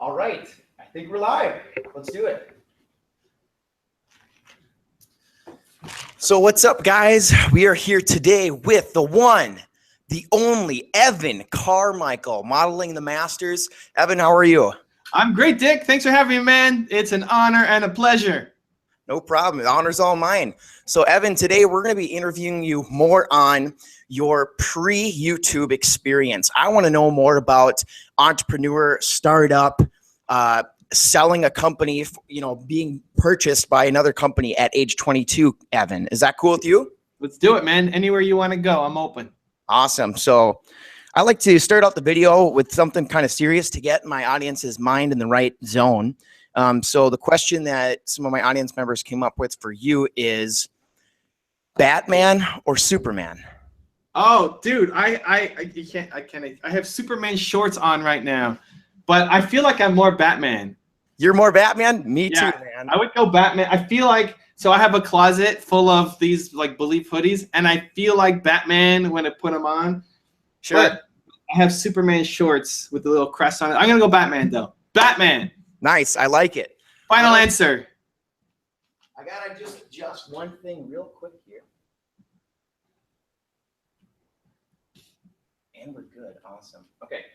All right, I think we're live. Let's do it. So what's up, guys? We are here today with the one, the only Evan Carmichael, modeling the Masters. Evan, how are you? I'm great, Dick. Thanks for having me, man. It's an honor and a pleasure. No problem. The honor's all mine. So, Evan, today we're going to be interviewing you more on your pre-YouTube experience. I want to know more about entrepreneur, startup, selling a company, being purchased by another company at age 22, Evan. Is that cool with you? Let's do it, man. Anywhere you want to go, I'm open. Awesome. So I like to start out the video with something kind of serious to get my audience's mind in the right zone. So the question that some of my audience members came up with for you is Batman or Superman? Oh, dude, I have Superman shorts on right now, but I feel like I'm more Batman. You're more Batman? Me too, man. I would go Batman. I feel like, so I have a closet full of these like Belief hoodies, and I feel like Batman when I put them on. Sure. But I have Superman shorts with the little crest on it. I'm going to go Batman, though. Batman. Nice. I like it. Final answer. I got to just adjust one thing real quick here. And we're good. Awesome. Okay.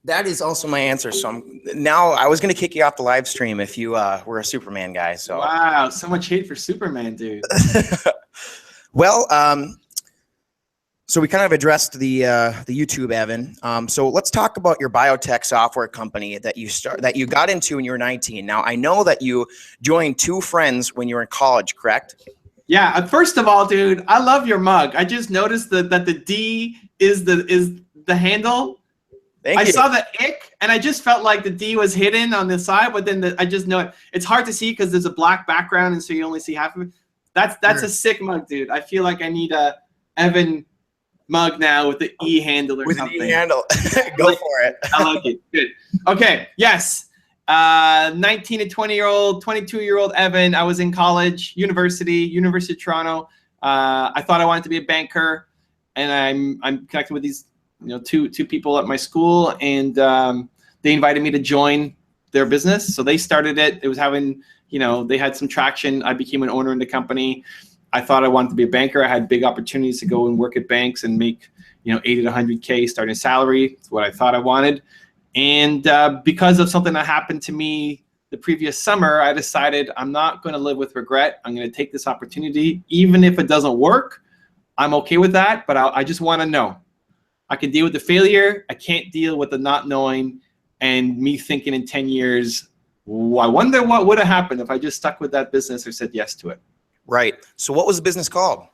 That is also my answer. So now I was going to kick you off the live stream if you were a Superman guy. So wow, so much hate for Superman, dude. Well, so we kind of addressed the YouTube, Evan. So let's talk about your biotech software company that you got into when you were 19. Now I know that you joined two friends when you were in college, correct? Yeah. First of all, dude, I love your mug. I just noticed that the D is the handle. Thank you. I saw the ick, and I just felt like the D was hidden on the side, but then I just know it. It's hard to see because there's a black background, and so you only see half of it. That's a sick mug, dude. I feel like I need a Evan mug now with the E handle or something. With the E handle. Go for it. I like it. Good. Okay. Yes. 19 to 20-year-old, 22-year-old Evan. I was in college, University of Toronto. I thought I wanted to be a banker, and I'm connected with these two people at my school, and they invited me to join their business. So they started it. It was having, they had some traction. I became an owner in the company. I thought I wanted to be a banker. I had big opportunities to go and work at banks and make, 80 to 100K starting salary. It's what I thought I wanted. And because of something that happened to me the previous summer, I decided I'm not going to live with regret. I'm going to take this opportunity. Even if it doesn't work, I'm okay with that. But I just want to know. I can deal with the failure. I can't deal with the not knowing and me thinking in 10 years, I wonder what would have happened if I just stuck with that business or said yes to it. Right. So what was the business called?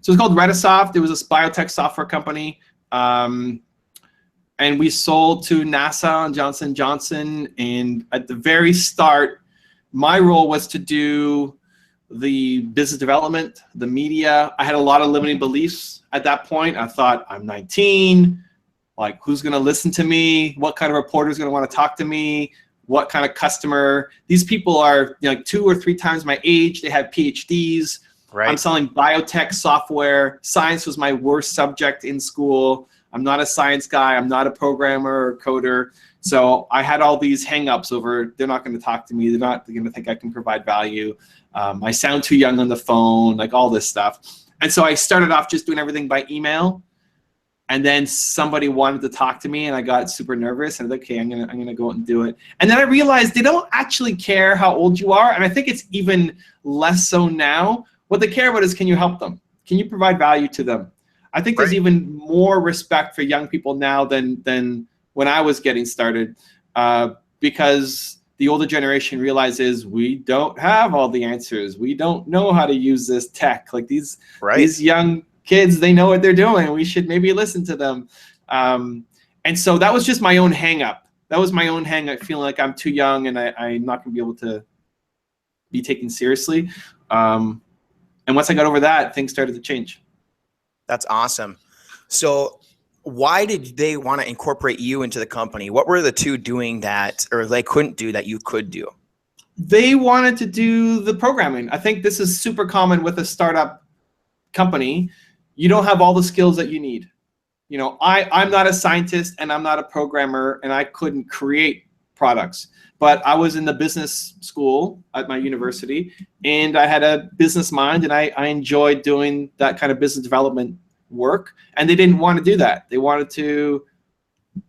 So it's called Retisoft. It was a biotech software company. And we sold to NASA and Johnson & Johnson. And at the very start, my role was to do the business development, the media. I had a lot of limiting beliefs at that point. I thought, I'm 19, like who's gonna listen to me? What kind of reporter is gonna wanna talk to me? What kind of customer? These people are like 2 or 3 times my age. They have PhDs. Right. I'm selling biotech software. Science was my worst subject in school. I'm not a science guy. I'm not a programmer or coder. So I had all these hangups over, they're not gonna talk to me. They're gonna think I can provide value. I sound too young on the phone, like all this stuff. And so I started off just doing everything by email. And then somebody wanted to talk to me, and I got super nervous. And I was like, okay, I'm gonna go out and do it. And then I realized they don't actually care how old you are. And I think it's even less so now. What they care about is, can you help them? Can you provide value to them? I think there's even more respect for young people now than when I was getting started, because the older generation realizes we don't have all the answers. We don't know how to use this tech. Like these young kids, they know what they're doing. We should maybe listen to them. And so that was just my own hang up. That was my own hang up, feeling like I'm too young and I'm not gonna be able to be taken seriously. And once I got over that, things started to change. That's awesome. So why did they want to incorporate you into the company? What were the two doing that, or they couldn't do that you could do? They wanted to do the programming. I think this is super common with a startup company. You don't have all the skills that you need. You know, I'm not a scientist and I'm not a programmer and I couldn't create products, but I was in the business school at my university and I had a business mind and I enjoyed doing that kind of business development work. And they didn't want to do that. They wanted to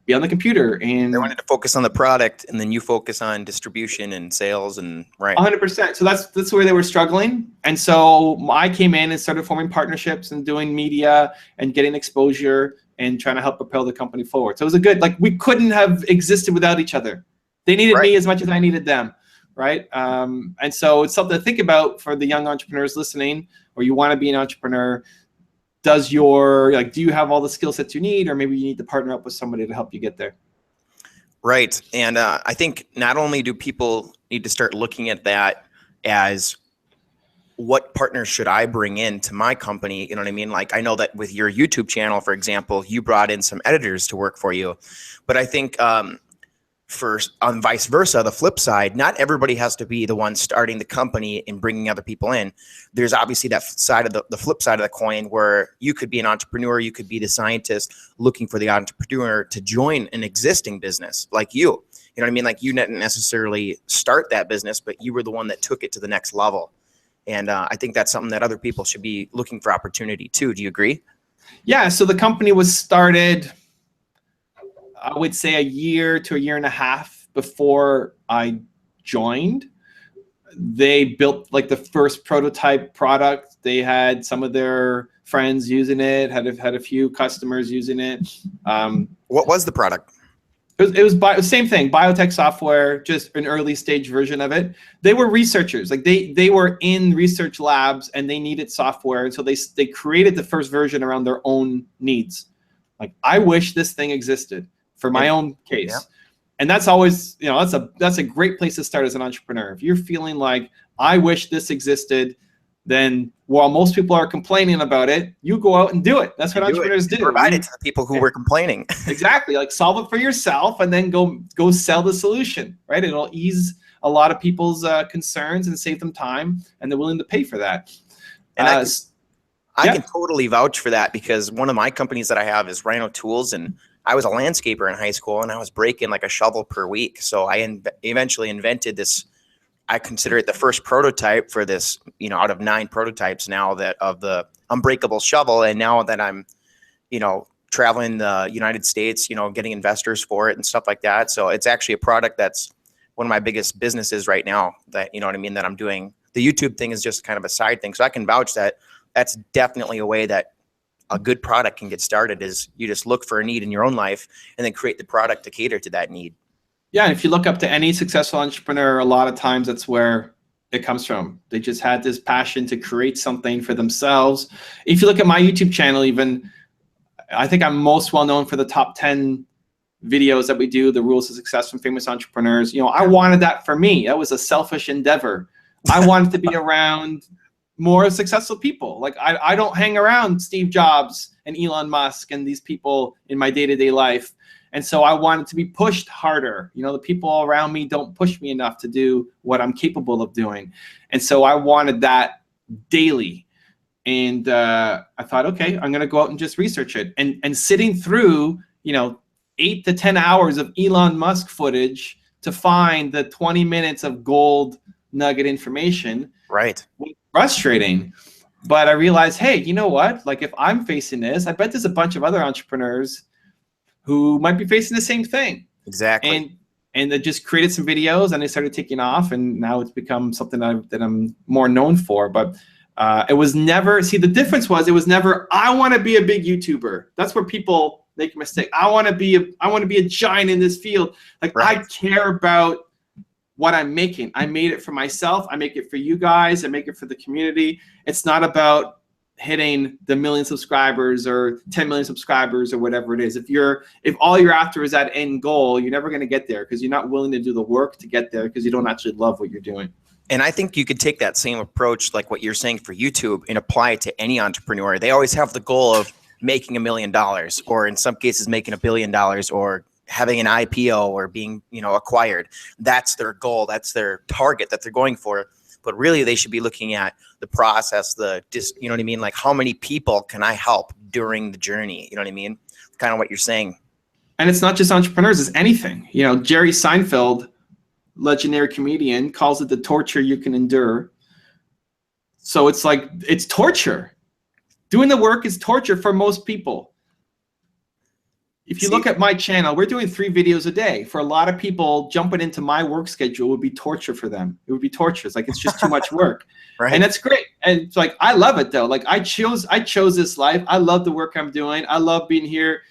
be on the computer, and they wanted to focus on the product, and then you focus on distribution and sales, and right. 100%. So that's where they were struggling. And so I came in and started forming partnerships and doing media and getting exposure and trying to help propel the company forward. So it was a good, like, we couldn't have existed without each other. They needed me as much as I needed them, right? And so it's something to think about for the young entrepreneurs listening, or you want to be an entrepreneur. Do you have all the skill sets you need, or maybe you need to partner up with somebody to help you get there? Right. And I think not only do people need to start looking at that as what partners should I bring in to my company? You know what I mean? Like, I know that with your YouTube channel, for example, you brought in some editors to work for you, but I think on vice versa, the flip side, not everybody has to be the one starting the company and bringing other people in. There's obviously that side of the flip side of the coin where you could be an entrepreneur, you could be the scientist looking for the entrepreneur to join an existing business like you. You know what I mean? Like, you didn't necessarily start that business, but you were the one that took it to the next level. And I think that's something that other people should be looking for opportunity too. Do you agree? Yeah. So the company was started, I would say, a year to a year and a half before I joined. They built like the first prototype product. They had some of their friends using it, had a few customers using it. What was the product? It was same thing, biotech software, just an early stage version of it. They were researchers, like they were in research labs and they needed software. And so they created the first version around their own needs. Like, I wish this thing existed for my own case. Yeah. And that's always, that's a great place to start as an entrepreneur. If you're feeling like, I wish this existed, then while most people are complaining about it, you go out and do it. That's what entrepreneurs do. Provide it to the people who were complaining. Exactly. Like, solve it for yourself and then go sell the solution, right? It'll ease a lot of people's concerns and save them time, and they're willing to pay for that. And I can totally vouch for that, because one of my companies that I have is Rhino Tools, and I was a landscaper in high school and I was breaking like a shovel per week. So I eventually invented this. I consider it the first prototype for this, out of 9 prototypes now of the unbreakable shovel. And now that I'm, traveling the United States, getting investors for it and stuff like that. So it's actually a product that's one of my biggest businesses right now, that, that I'm doing. The YouTube thing is just kind of a side thing. So I can vouch that that's definitely a way that a good product can get started, is you just look for a need in your own life and then create the product to cater to that need. Yeah, and if you look up to any successful entrepreneur, a lot of times that's where it comes from. They just had this passion to create something for themselves. If you look at my YouTube channel, even, I think I'm most well known for the top 10 videos that we do, the rules of success from famous entrepreneurs. I wanted that for me. That was a selfish endeavor. I wanted to be around more successful people. Like, I don't hang around Steve Jobs and Elon Musk and these people in my day-to-day life. And so I wanted to be pushed harder. The people around me don't push me enough to do what I'm capable of doing. And so I wanted that daily. And I thought, okay, I'm going to go out and just research it. And sitting through, 8 to 10 hours of Elon Musk footage to find the 20 minutes of gold nugget information. Right. Frustrating. But I realized, hey, you know what? Like, if I'm facing this, I bet there's a bunch of other entrepreneurs who might be facing the same thing. Exactly. And they just created some videos and they started taking off, and now it's become something that I'm more known for. But it was never, the difference was, it was never, I want to be a big YouTuber. That's where people make a mistake. I want to be a giant in this field. Like, right. I care about what I'm making. I made it for myself. I make it for you guys. I make it for the community. It's not about hitting the 1 million subscribers or 10 million subscribers or whatever it is. If all you're after is that end goal, you're never going to get there, because you're not willing to do the work to get there, because you don't actually love what you're doing. And I think you could take that same approach, like what you're saying for YouTube, and apply it to any entrepreneur. They always have the goal of making $1 million, or in some cases making $1 billion, or having an IPO, or being, acquired. That's their goal. That's their target that they're going for. But really, they should be looking at the process, you know what I mean? Like, how many people can I help during the journey? You know what I mean? kind of what you're saying. And it's not just entrepreneurs, it's anything. You know, Jerry Seinfeld, legendary comedian, calls it the torture you can endure. So it's like, it's torture. Doing the work is torture for most people. If you look at my channel, we're doing 3 videos a day. For a lot of people, jumping into my work schedule would be torture for them. It would be torture. It's like, it's just too much work. Right. And that's great. And it's like, I love it though. Like I chose this life. I love the work I'm doing. I love being here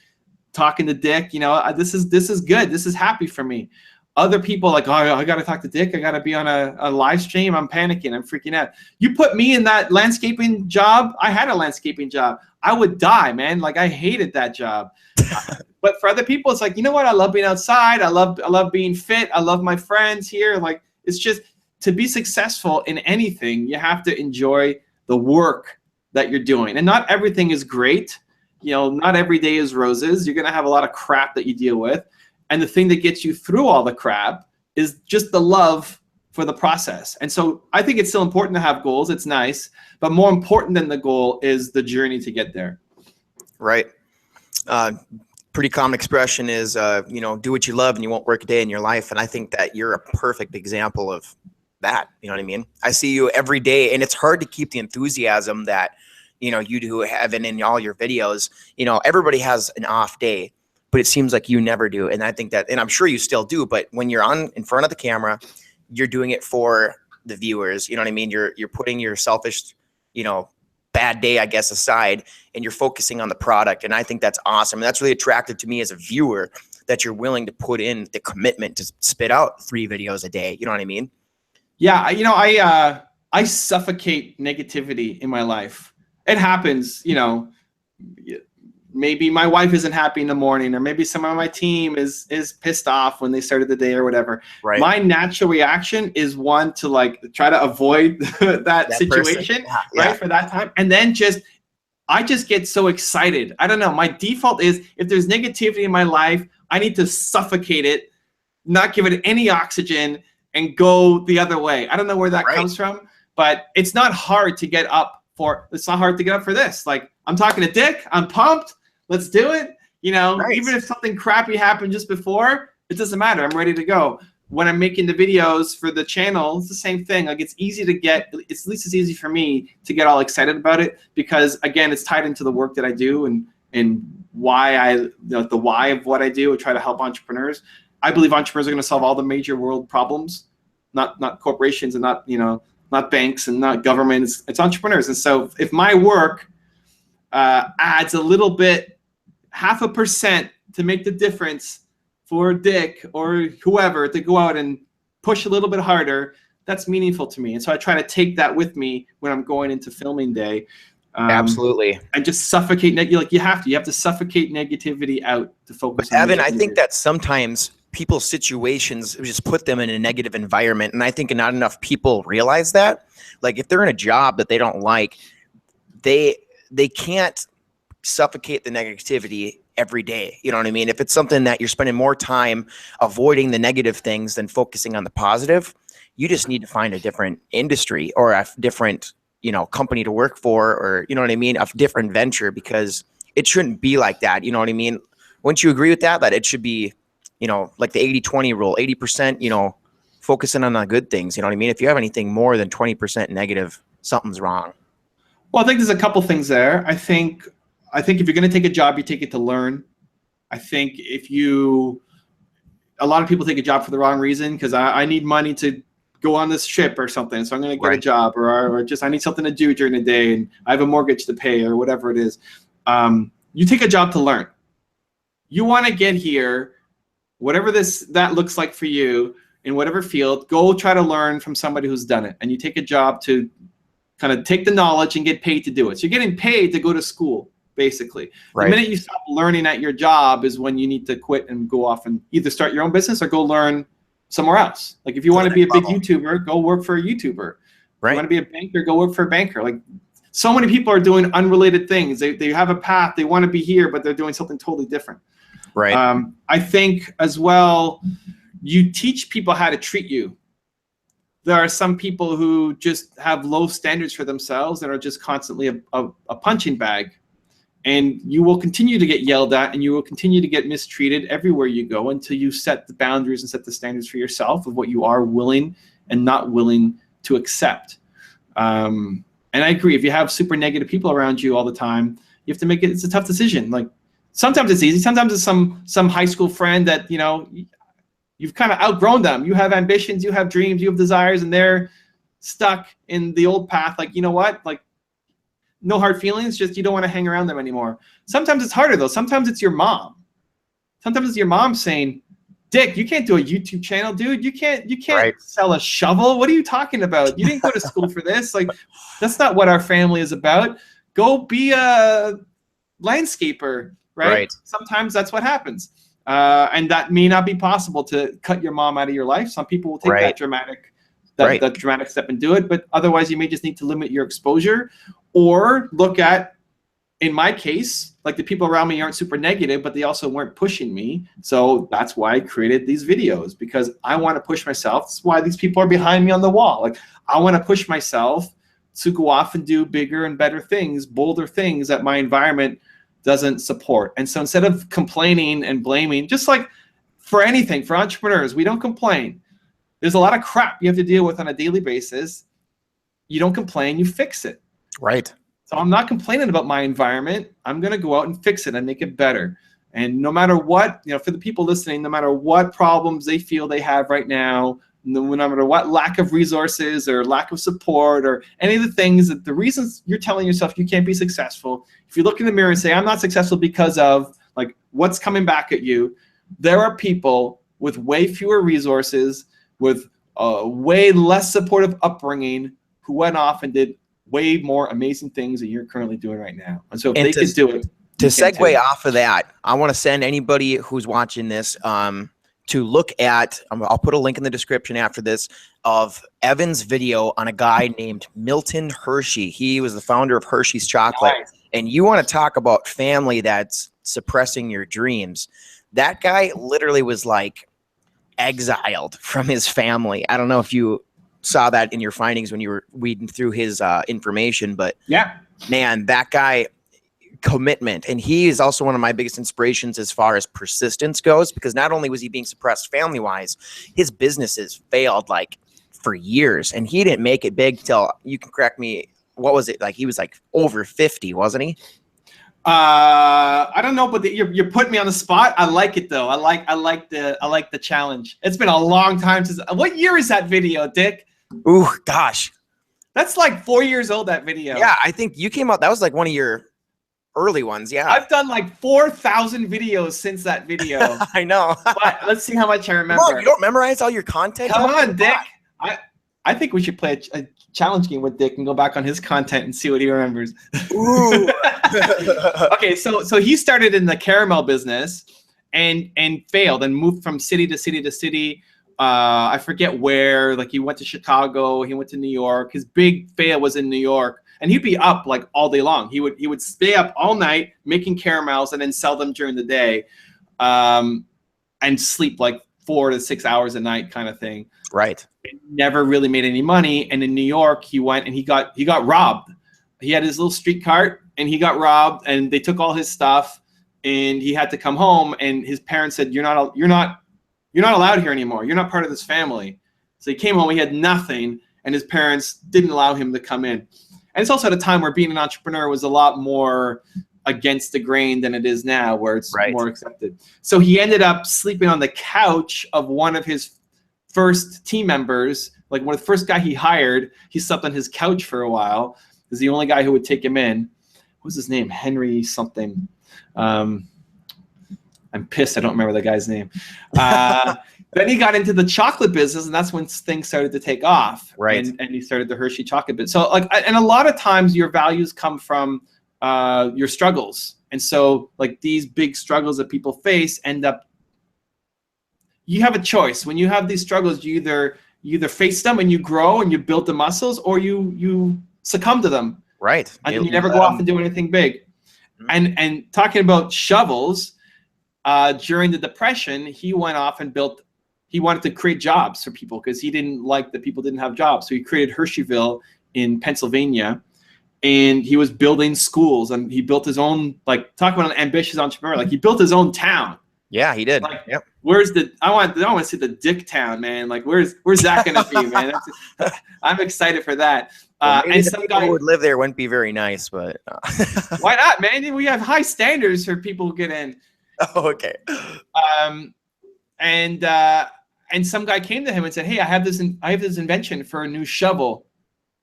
talking to Dick. You know, this is good. This is happy for me. Other people like, oh, I got to talk to Dick. I got to be on a live stream. I'm panicking. I'm freaking out. You put me in that landscaping job. I had a landscaping job. I would die, man. Like I hated that job. But for other people, it's like, you know what? I love being outside. I love being fit. I love my friends here. Like it's just, to be successful in anything, you have to enjoy the work that you're doing. And not everything is great. You know, not every day is roses. You're going to have a lot of crap that you deal with. And the thing that gets you through all the crap is just the love for the process. And so I think it's still important to have goals. It's nice. But more important than the goal is the journey to get there. Right. Pretty common expression is, you know, do what you love and you won't work a day in your life. And I think that you're a perfect example of that. You know what I mean? I see you every day, and it's hard to keep the enthusiasm that, you know, you do have in all your videos. You know, everybody has an off day, but it seems like you never do. And I think that, and I'm sure you still do, but when you're in front of the camera, you're doing it for the viewers. You know what I mean? You're putting your selfish, you know, bad day, I guess, aside, and you're focusing on the product. And I think that's awesome. And that's really attractive to me as a viewer, that you're willing to put in the commitment to spit out 3 videos a day. You know what I mean? Yeah. You know, I suffocate negativity in my life. It happens, you know, maybe my wife isn't happy in the morning, or maybe someone on my team is pissed off when they started the day or whatever. Right. My natural reaction is one to like try to avoid that situation, right, for that time. And then I just get so excited. I don't know. My default is, if there's negativity in my life, I need to suffocate it, not give it any oxygen, and go the other way. I don't know where that comes from, but it's not hard to get up for. It's not hard to get up for this. Like, I'm talking to Dick. I'm pumped. Let's do it. You know, even if something crappy happened just before, it doesn't matter. I'm ready to go. When I'm making the videos for the channel, it's the same thing. Like, it's easy to get, it's at least as easy for me to get all excited about it, because again, it's tied into the work that I do and why the why of what I do. I try to help entrepreneurs. I believe entrepreneurs are going to solve all the major world problems, not corporations, and not, you know, not banks and not governments. It's entrepreneurs. And so if my work adds a little bit, 0.5% to make the difference for Dick or whoever to go out and push a little bit harder, that's meaningful to me. And so I try to take that with me when I'm going into filming day. Absolutely. And just suffocate. Like, you have to suffocate negativity out to focus. But Evan, I think that sometimes people's situations just put them in a negative environment. And I think not enough people realize that. Like, if they're in a job that they don't like, they can't suffocate the negativity every day. You know what I mean? If it's something that you're spending more time avoiding the negative things than focusing on the positive, you just need to find a different industry or a different, you know, company to work for, or, you know what I mean, a different venture, because it shouldn't be like that. You know what I mean? Wouldn't you agree with that? That it should be, you know, like the 80-20 rule, 80%, you know, focusing on the good things. You know what I mean? If you have anything more than 20% negative, something's wrong. Well, I think there's a couple things there. I think if you're going to take a job, you take it to learn. I think a lot of people take a job for the wrong reason, because I need money to go on this trip or something, so I'm going to get a job, or just I need something to do during the day, and I have a mortgage to pay, or whatever it is. You take a job to learn. You want to get here, whatever that looks like for you in whatever field. Go try to learn from somebody who's done it, and you take a job to kind of take the knowledge and get paid to do it. So you're getting paid to go to school, basically. The minute you stop learning at your job is when you need to quit and go off and either start your own business or go learn somewhere else. Like, if you want to be a big YouTuber, go work for a YouTuber. If you want to be a banker, go work for a banker. Like, so many people are doing unrelated things. They have a path. They want to be here, but they're doing something totally different. Right. I think as well, you teach people how to treat you. There are some people who just have low standards for themselves and are just constantly a punching bag. And you will continue to get yelled at, and you will continue to get mistreated everywhere you go until you set the boundaries and set the standards for yourself of what you are willing and not willing to accept. And I agree, if you have super negative people around you all the time, you have to make it, it's a tough decision. Like sometimes it's easy, sometimes it's some high school friend that, you know, you've kind of outgrown them. You have ambitions, you have dreams, you have desires, and they're stuck in the old path. Like, you know what, like, no hard feelings, just you don't want to hang around them anymore. Sometimes it's harder though. Sometimes it's your mom. Sometimes it's your mom saying, Dick, you can't do a YouTube channel, dude. You can't sell a shovel. What are you talking about? You didn't go to school for this. Like, that's not what our family is about. Go be a landscaper, right? Sometimes that's what happens. And that may not be possible to cut your mom out of your life. Some people will take that dramatic step and do it, but otherwise you may just need to limit your exposure, or look at, in my case, like the people around me aren't super negative, but they also weren't pushing me. So that's why I created these videos, because I want to push myself. That's why these people are behind me on the wall. Like, I want to push myself to go off and do bigger and better things, bolder things that my environment doesn't support. And so instead of complaining and blaming, just like for anything, for entrepreneurs, we don't complain. There's a lot of crap you have to deal with on a daily basis. You don't complain, you fix it. Right. So I'm not complaining about my environment. I'm going to go out and fix it and make it better. And no matter what, you know, for the people listening, no matter what problems they feel they have right now, no matter what lack of resources or lack of support or any of the things, that the reasons you're telling yourself you can't be successful, if you look in the mirror and say, I'm not successful because of, like, what's coming back at you, there are people with way fewer resources, with way less supportive upbringing, who went off and did way more amazing things than you're currently doing right now. And so if they could do it. To segue off of that, I want to send anybody who's watching this to look at, I'll put a link in the description after this, of Evan's video on a guy named Milton Hershey. He was the founder of Hershey's Chocolate. Nice. And you want to talk about family that's suppressing your dreams. That guy literally was like exiled from his family. I don't know if you saw that in your findings when you were weeding through his information, but yeah, man, that guy, commitment. And he is also one of my biggest inspirations as far as persistence goes, because not only was he being suppressed family wise, his businesses failed like for years, and he didn't make it big till, you can correct me, what was it, like he was like over 50, wasn't he? I don't know, but you're putting me on the spot. I like it though. I like the challenge. It's been a long time since. What year is that video, Dick? Ooh, gosh, that's like 4 years old, that video. Yeah, I think you came out, that was like one of your early ones. Yeah, I've done like 4,000 videos since that video. I know. But let's see how much I remember. Come on, you don't memorize all your content? Come on, Dick. I think we should play a challenge game with Dick and go back on his content and see what he remembers. Ooh. Okay, so he started in the caramel business and failed and moved from city to city to city. I forget where. Like, he went to Chicago, he went to New York. His big fail was in New York, and he'd be up like all day long. He would stay up all night making caramels and then sell them during the day, and sleep like 4 to 6 hours a night, kind of thing. Right. Never really made any money. And in New York, he went and he got robbed. He had his little street cart and he got robbed, and they took all his stuff, and he had to come home, and his parents said, you're not allowed here anymore. You're not part of this family. So he came home, he had nothing, and his parents didn't allow him to come in. And it's also at a time where being an entrepreneur was a lot more against the grain than it is now, where it's more accepted. So he ended up sleeping on the couch of one of his first team members. Like, one of the first guy he hired, he slept on his couch for a while. He was the only guy who would take him in. What was his name? Henry something. I'm pissed I don't remember the guy's name. Then he got into the chocolate business, and that's when things started to take off. Right. And he started the Hershey chocolate business. So, like, and a lot of times your values come from your struggles. And so, like, these big struggles that people face end up, you have a choice. When you have these struggles, you either face them and you grow and you build the muscles, or you succumb to them. Right. And then you never go off and do anything big. Mm-hmm. And talking about shovels, during the Depression, he went off and he wanted to create jobs for people because he didn't like that people didn't have jobs. So he created Hersheyville in Pennsylvania. and he was building schools, and he built his own, like, talk about an ambitious entrepreneur. Like, he built his own town. Yeah, he did. Like, yep. Where's the? I want to see the Dick Town, man. Like, where's that gonna be, man? I'm excited for that. Well, And some guy who would live there wouldn't be very nice, but why not, man? We have high standards for people who get in. Oh, okay. And some guy came to him and said, "Hey, I have this invention for a new shovel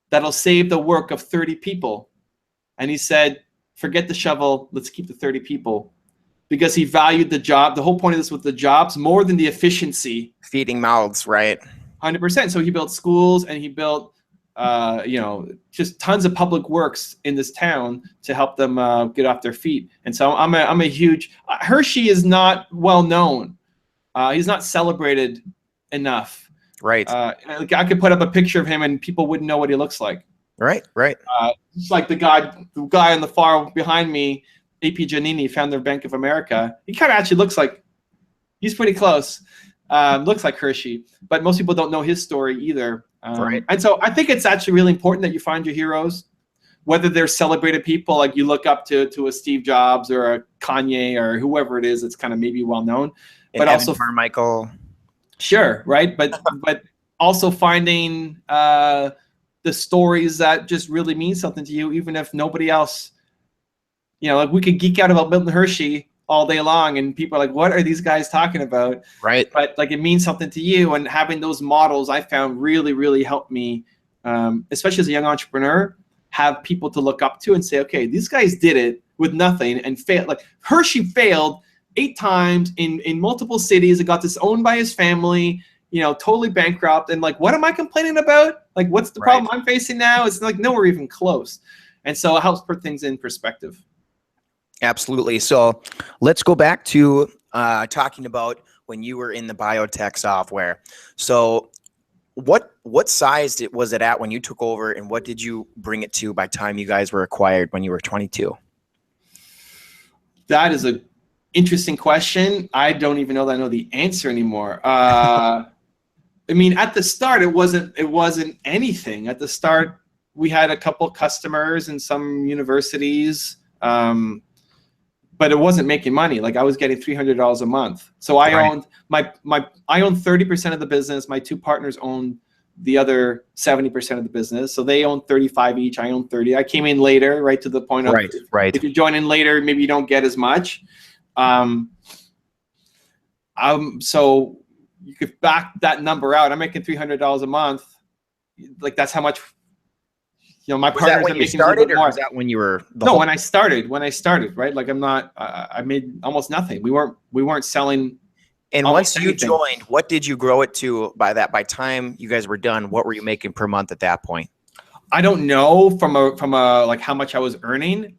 that'll save the work of 30 people." And he said, "Forget the shovel. Let's keep the 30 people." Because he valued the job. The whole point of this was the jobs more than the efficiency. Feeding mouths, right? 100%. So he built schools, and he built, just tons of public works in this town to help them get off their feet. And so I'm a huge. Hershey is not well known. He's not celebrated enough. Right. I could put up a picture of him, and people wouldn't know what he looks like. Right. Just like the guy on the far behind me. AP Giannini, founder of Bank of America. He kind of actually looks like, he's pretty close. Looks like Hershey, but most people don't know his story either. Right. And so I think it's actually really important that you find your heroes, whether they're celebrated people, like you look up to a Steve Jobs or a Kanye or whoever it is that's kind of maybe well known, but also Carmichael. Sure, right, but also finding the stories that just really mean something to you, even if nobody else. Like, we could geek out about Milton Hershey all day long, and people are like, what are these guys talking about? Right. But, like, it means something to you, and having those models, I found really, really helped me, especially as a young entrepreneur, have people to look up to and say, okay, these guys did it with nothing and failed. Like, Hershey failed 8 times in multiple cities and got this owned by his family, totally bankrupt. And, like, what am I complaining about? Like, what's the problem I'm facing now? It's like nowhere even close. And so it helps put things in perspective. Absolutely. So let's go back to talking about when you were in the biotech software. So what size was it at when you took over, and what did you bring it to by the time you guys were acquired when you were 22? That is an interesting question. I don't even know that I know the answer anymore. I mean, at the start, it wasn't anything. At the start, we had a couple customers and some universities. But it wasn't making money. Like, I was getting $300 a month. So I owned I owned 30% of the business. My 2 partners owned the other 70% of the business. So they owned 35 each. I owned 30. I came in later, right to the point of if you join in later, maybe you don't get as much. So you could back that number out. I'm making $300 a month. Like, that's how much. My partners are making a little bit more. Was that when you were? When I started, right? Like, I made almost nothing. We weren't selling. And once you joined, what did you grow it to by time you guys were done? What were you making per month at that point? I don't know from a like how much I was earning.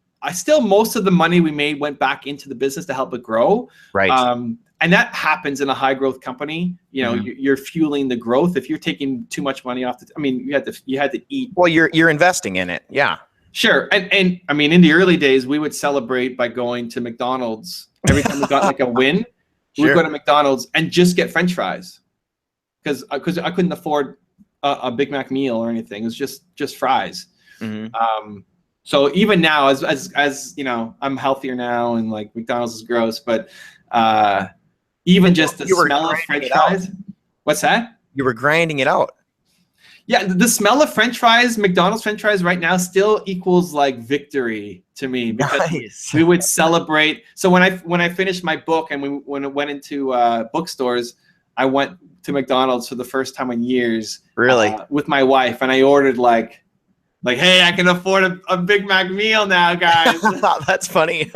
Most of the money we made went back into the business to help it grow. Right. And that happens in a high growth company. You're fueling the growth. If you're taking too much money off you had to eat. Well, you're investing in it. Yeah. Sure. And I mean, in the early days, we would celebrate by going to McDonald's every time we got like a win. Sure. We'd go to McDonald's and just get French fries because I couldn't afford a Big Mac meal or anything. It was just fries. Mm-hmm. So even now, as I'm healthier now, and like McDonald's is gross, but even just the smell of French fries. What's that? You were grinding it out. Yeah, the smell of French fries, McDonald's French fries right now still equals like victory to me, because we would celebrate. So when I finished my book and when it went into bookstores, I went to McDonald's for the first time in years. Really? With my wife, and I ordered like, hey, I can afford a Big Mac meal now, guys. That's funny.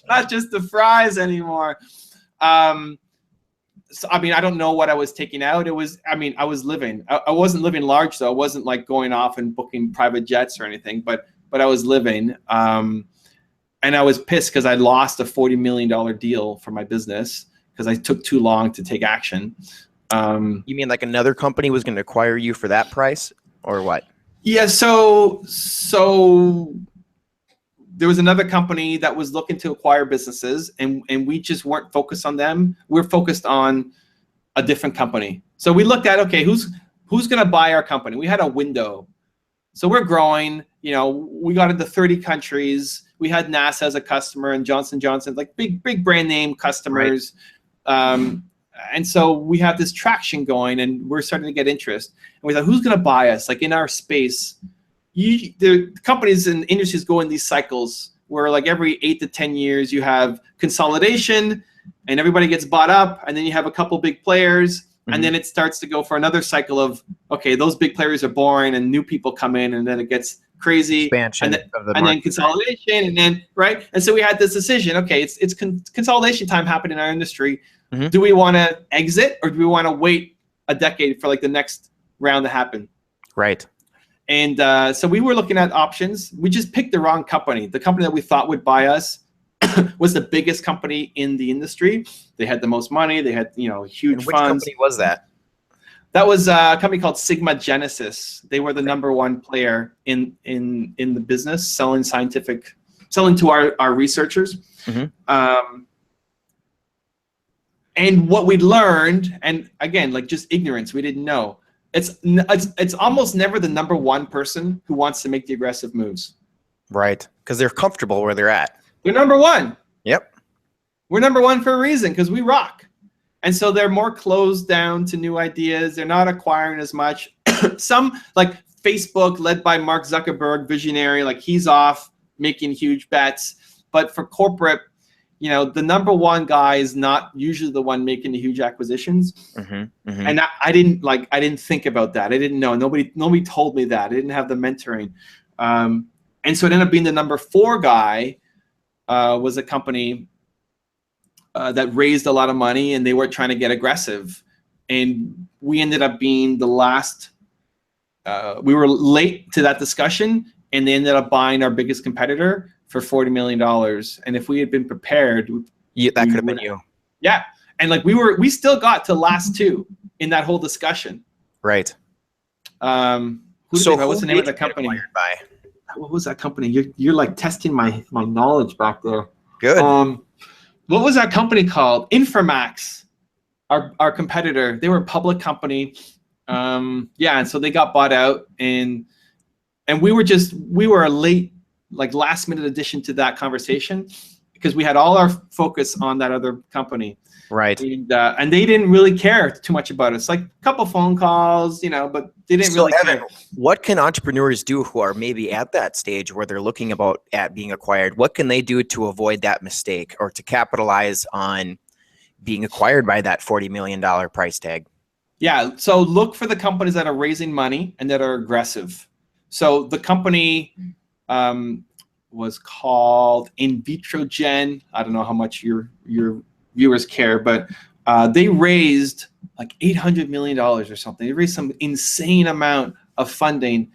Not just the fries anymore. So, I mean, I don't know what I was taking out. I was living. I wasn't living large, though. I wasn't like going off and booking private jets or anything, but I was living. And I was pissed because I lost a $40 million deal for my business because I took too long to take action. You mean like another company was going to acquire you for that price, or what? Yeah, so there was another company that was looking to acquire businesses, and we just weren't focused on them. We're focused on a different company. So we looked at, okay, who's going to buy our company? We had a window. So we're growing, you know, we got into 30 countries. We had NASA as a customer and Johnson & Johnson, like big brand name customers. Right. And so we have this traction going, and we're starting to get interest. And we thought, who's going to buy us? Like in our space, the companies and industries go in these cycles where like every 8 to 10 years you have consolidation and everybody gets bought up, and then you have a couple big players. And then it starts to go for another cycle of, okay, those big players are boring and new people come in, and then it gets crazy. Expansion and then consolidation, and then, right? And so we had this decision, okay, it's consolidation time happening in our industry. Do we want to exit, or do we want to wait a decade for like the next round to happen? Right. And so we were looking at options. We just picked the wrong company. The company that we thought would buy us was the biggest company in the industry. They had the most money. They had, you know, huge and which funds. Company was that? That was a company called Sigma Genesis. They were the #1 player in the business, selling to our researchers. And what we learned, and again, like just ignorance, we didn't know. It's almost never the #1 person who wants to make the aggressive moves. Right, because they're comfortable where they're at. They're #1. Yep. We're #1 for a reason, because we rock. And so they're more closed down to new ideas. They're not acquiring as much. Some, like Facebook, led by Mark Zuckerberg, visionary, like he's off making huge bets. But for corporate, you know, the #1 guy is not usually the one making the huge acquisitions. And I didn't think about that. I didn't know. Nobody told me that. I didn't have the mentoring. And so it ended up being the #4 guy. Was a company that raised a lot of money, and they were trying to get aggressive. And we ended up being the last. We were late to that discussion, and they ended up buying our biggest competitor for $40 million. And if we had been prepared, that could have been you. Yeah, and like we still got to last 2 in that whole discussion. Right. What's the name of the company? By? What was that company? You're like testing my knowledge back there. Good. What was that company called? Informax, our competitor. They were a public company. Yeah, and so they got bought out, and we were a late, like last minute addition to that conversation, because we had all our focus on that other company. Right. And they didn't really care too much about us. Like a couple phone calls, you know, but they didn't really care. What can entrepreneurs do who are maybe at that stage where they're looking at being acquired? What can they do to avoid that mistake, or to capitalize on being acquired by that $40 million price tag? Yeah. So look for the companies that are raising money and that are aggressive. So the company was called Invitrogen. I don't know how much your viewers care, but they raised like $800 million or something. They raised some insane amount of funding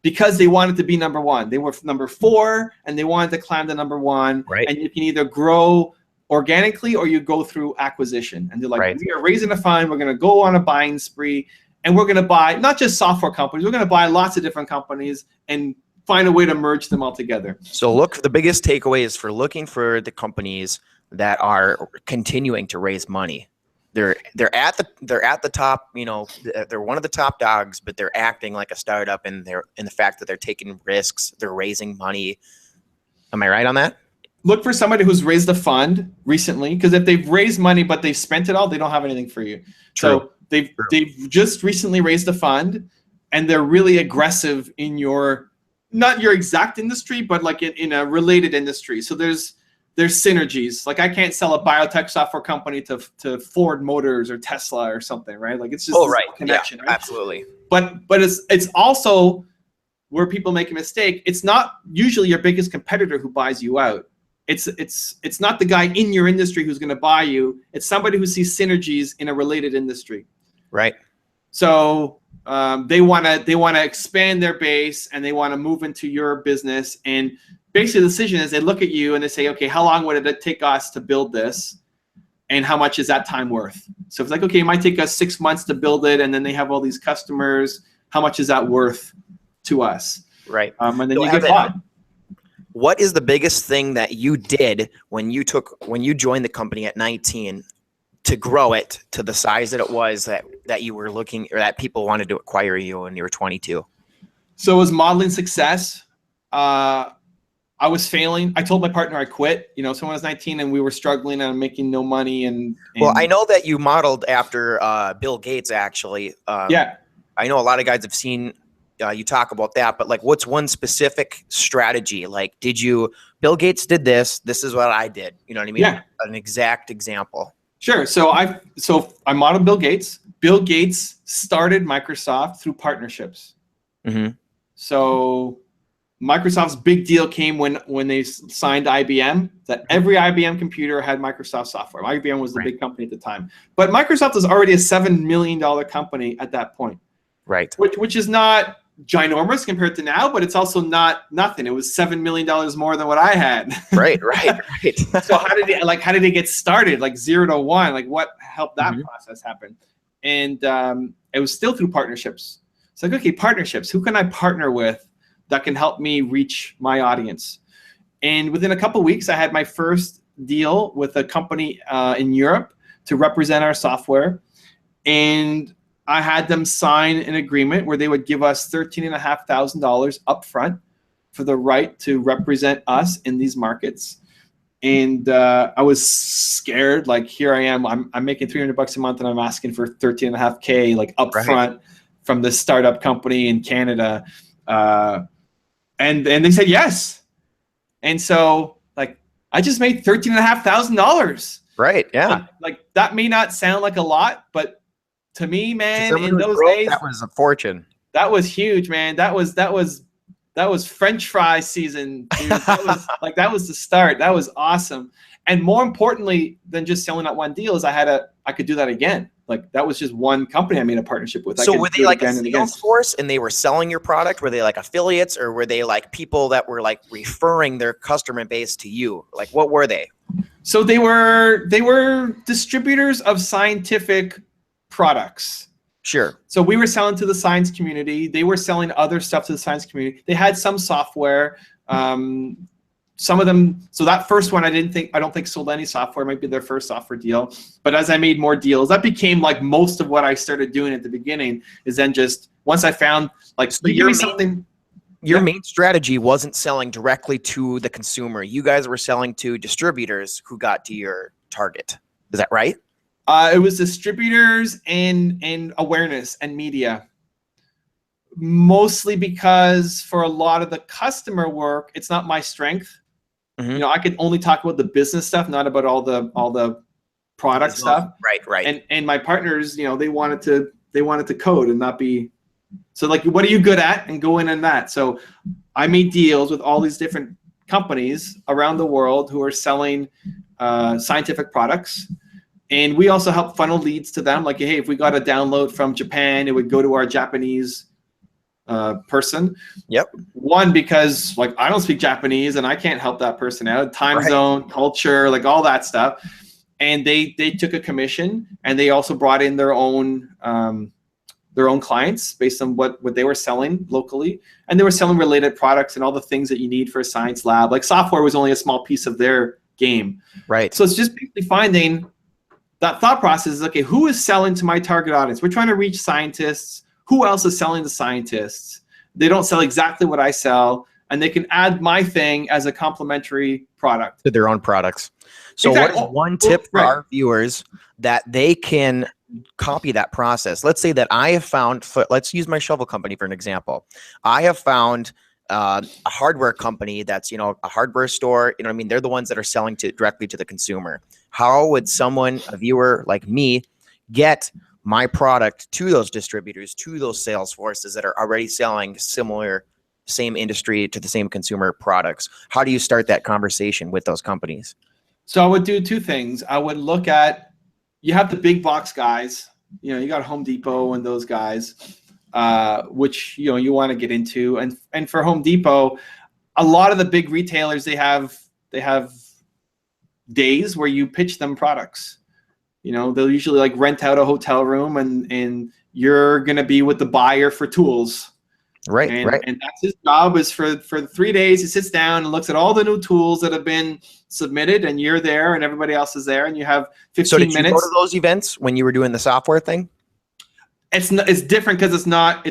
because they wanted to be #1. They were #4, and they wanted to climb to #1. Right. And you can either grow organically or you go through acquisition. And they're like, right, we are raising a fund. We're going to go on a buying spree, and we're going to buy not just software companies. We're going to buy lots of different companies and find a way to merge them all together. So look, the biggest takeaway is for looking for the companies that are continuing to raise money. They're at the top, you know, they're one of the top dogs, but they're acting like a startup, and they're in the fact that they're taking risks, they're raising money. Am I right on that? Look for somebody who's raised a fund recently, because if they've raised money but they've spent it all, they don't have anything for you. True. So they've just recently raised a fund, and they're really aggressive in not your exact industry, but like in a related industry. So there's synergies. Like I can't sell a biotech software company to Ford Motors or Tesla or something, right? Like it's just a connection. Yeah, right? Absolutely. But it's also where people make a mistake. It's not usually your biggest competitor who buys you out. It's not the guy in your industry who's going to buy you. It's somebody who sees synergies in a related industry. Right. So they want to expand their base, and they want to move into your business. And basically the decision is they look at you and they say, okay, how long would it take us to build this? And how much is that time worth? So it's like, okay, it might take us 6 months to build it, and then they have all these customers. How much is that worth to us? Right. And then you get bought. What is the biggest thing that you did when you joined the company at 19 to grow it to the size that it was that you were looking, or that people wanted to acquire you when you were 22? So it was modeling success. I was failing. I told my partner I quit. So when I was 19 and we were struggling and making no money. And well, I know that you modeled after Bill Gates, actually. Yeah. I know a lot of guys have seen you talk about that, but like, what's one specific strategy? Like, Bill Gates did this. This is what I did. You know what I mean? Yeah. An exact example. Sure. So I modeled Bill Gates. Bill Gates started Microsoft through partnerships. Mm-hmm. So Microsoft's big deal came when they signed IBM, that every IBM computer had Microsoft software. IBM was the big company at the time. But Microsoft was already a $7 million company at that point. Right. Which is not ginormous compared to now, but it's also not nothing. It was $7 million more than what I had. Right. So how did they get started? Like 0 to 1? Like what helped that process happen? And it was still through partnerships. It's like, okay, partnerships. Who can I partner with that can help me reach my audience? And within a couple of weeks, I had my first deal with a company in Europe to represent our software. And I had them sign an agreement where they would give us $13,500 upfront for the right to represent us in these markets. And I was scared. Like, here I am. I'm making $300 a month, and I'm asking for $13,500 like upfront from this startup company in Canada. And they said yes. And so, like, I just made $13,500. Right. Yeah. Like, that may not sound like a lot, but to me, man, in those days, that was a fortune. That was huge, man. That was French fry season, dude. That was the start. That was awesome. And more importantly than just selling that one deal is I could do that again. Like, that was just one company I made a partnership with. So were they like a sales force and they were selling your product? Were they like affiliates, or were they like people that were like referring their customer base to you? Like, what were they? So they were distributors of scientific products. Sure. So we were selling to the science community. They were selling other stuff to the science community. They had some software. Some of them. So that first one, I don't think sold any software. It might be their first software deal. But as I made more deals, that became like most of what I started doing at the beginning. Is then just once I found like, so give me something. Your main strategy wasn't selling directly to the consumer. You guys were selling to distributors who got to your target. Is that right? It was distributors and awareness and media. Mostly because for a lot of the customer work, it's not my strength. Mm-hmm. I could only talk about the business stuff, not about all the product stuff. Right. And my partners, they wanted to code and not be. So like, what are you good at? And go in on that. So I made deals with all these different companies around the world who are selling scientific products. And we also help funnel leads to them. Like, hey, if we got a download from Japan, it would go to our Japanese person. Yep. One, because like I don't speak Japanese and I can't help that person out. Time zone, culture, like all that stuff. And they took a commission, and they also brought in their own clients based on what they were selling locally. And they were selling related products and all the things that you need for a science lab. Like, software was only a small piece of their game. Right. So it's just basically finding that thought process is, okay, who is selling to my target audience? We're trying to reach scientists. Who else is selling to scientists? They don't sell exactly what I sell, and they can add my thing as a complementary product to their own products. So What is one tip for our viewers that they can copy that process? Let's say that I have found, let's use my shovel company for an example. I have found a hardware company that's, a hardware store, I mean, they're the ones that are selling directly to the consumer. How would a viewer like me, get my product to those distributors, to those sales forces that are already selling same industry to the same consumer products? How do you start that conversation with those companies? So I would do two things. I would look at, you have the big box guys, you got Home Depot and those guys. Which you want to get into, and for Home Depot, a lot of the big retailers, they have days where you pitch them products. They'll usually like rent out a hotel room, and you're gonna be with the buyer for tools. Right. And that's his job, is for 3 days he sits down and looks at all the new tools that have been submitted, and you're there and everybody else is there, and you have 15 minutes. So did you go to those events when you were doing the software thing? It's different because it's not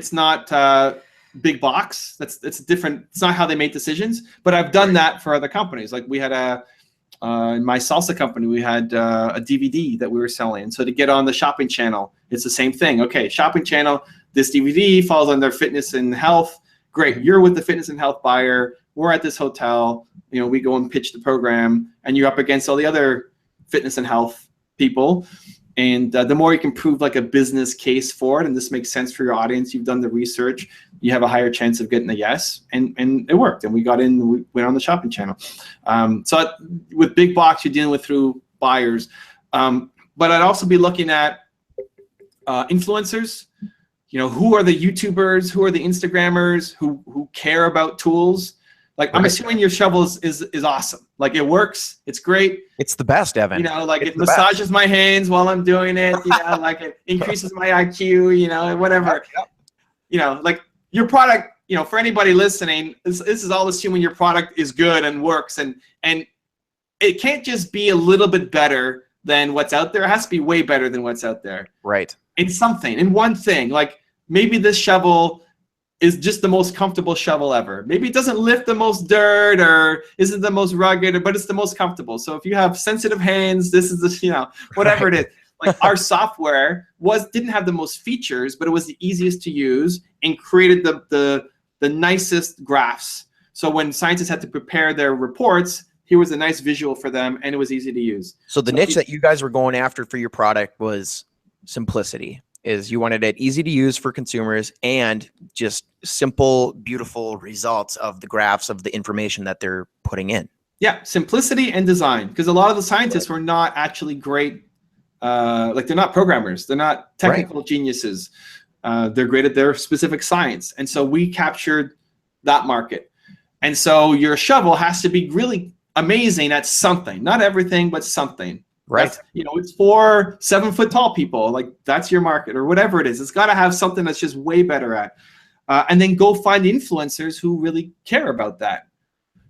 big box. It's different. It's not how they make decisions. But I've done that for other companies. Like we had in my salsa company, we had a DVD that we were selling. And so to get on the shopping channel, it's the same thing. Okay, shopping channel, this DVD falls under fitness and health. Great, you're with the fitness and health buyer. We're at this hotel. We go and pitch the program, and you're up against all the other fitness and health people. And the more you can prove like a business case for it, and this makes sense for your audience, you've done the research, you have a higher chance of getting a yes. And it worked. And we got in, we went on the shopping channel. So with big box, you're dealing with through buyers. But I'd also be looking at influencers. Who are the YouTubers? Who are the Instagrammers who care about tools? Like, I'm assuming your shovel is awesome. Like, it works. It's great. It's the best, Evan. Like it massages my hands while I'm doing it. Like it increases my IQ. Whatever. Like your product. For anybody listening, this is all assuming your product is good and works, and it can't just be a little bit better than what's out there. It has to be way better than what's out there. Right. In something, in one thing. Like maybe this shovel is just the most comfortable shovel ever. Maybe it doesn't lift the most dirt or isn't the most rugged, but it's the most comfortable. So if you have sensitive hands, this is the, whatever it is. Like our software didn't have the most features, but it was the easiest to use and created the nicest graphs. So when scientists had to prepare their reports, here was a nice visual for them, and it was easy to use. So the niche that you guys were going after for your product was simplicity. Is you wanted it easy to use for consumers and just simple, beautiful results of the graphs of the information that they're putting in. Yeah, simplicity and design. Because a lot of the scientists were not actually great. Like they're not programmers. They're not technical geniuses. They're great at their specific science. And so we captured that market. And so your shovel has to be really amazing at something. Not everything, but something. Right. It's for 7 foot tall people. Like that's your market or whatever it is. It's got to have something that's just way better at. And then go find influencers who really care about that.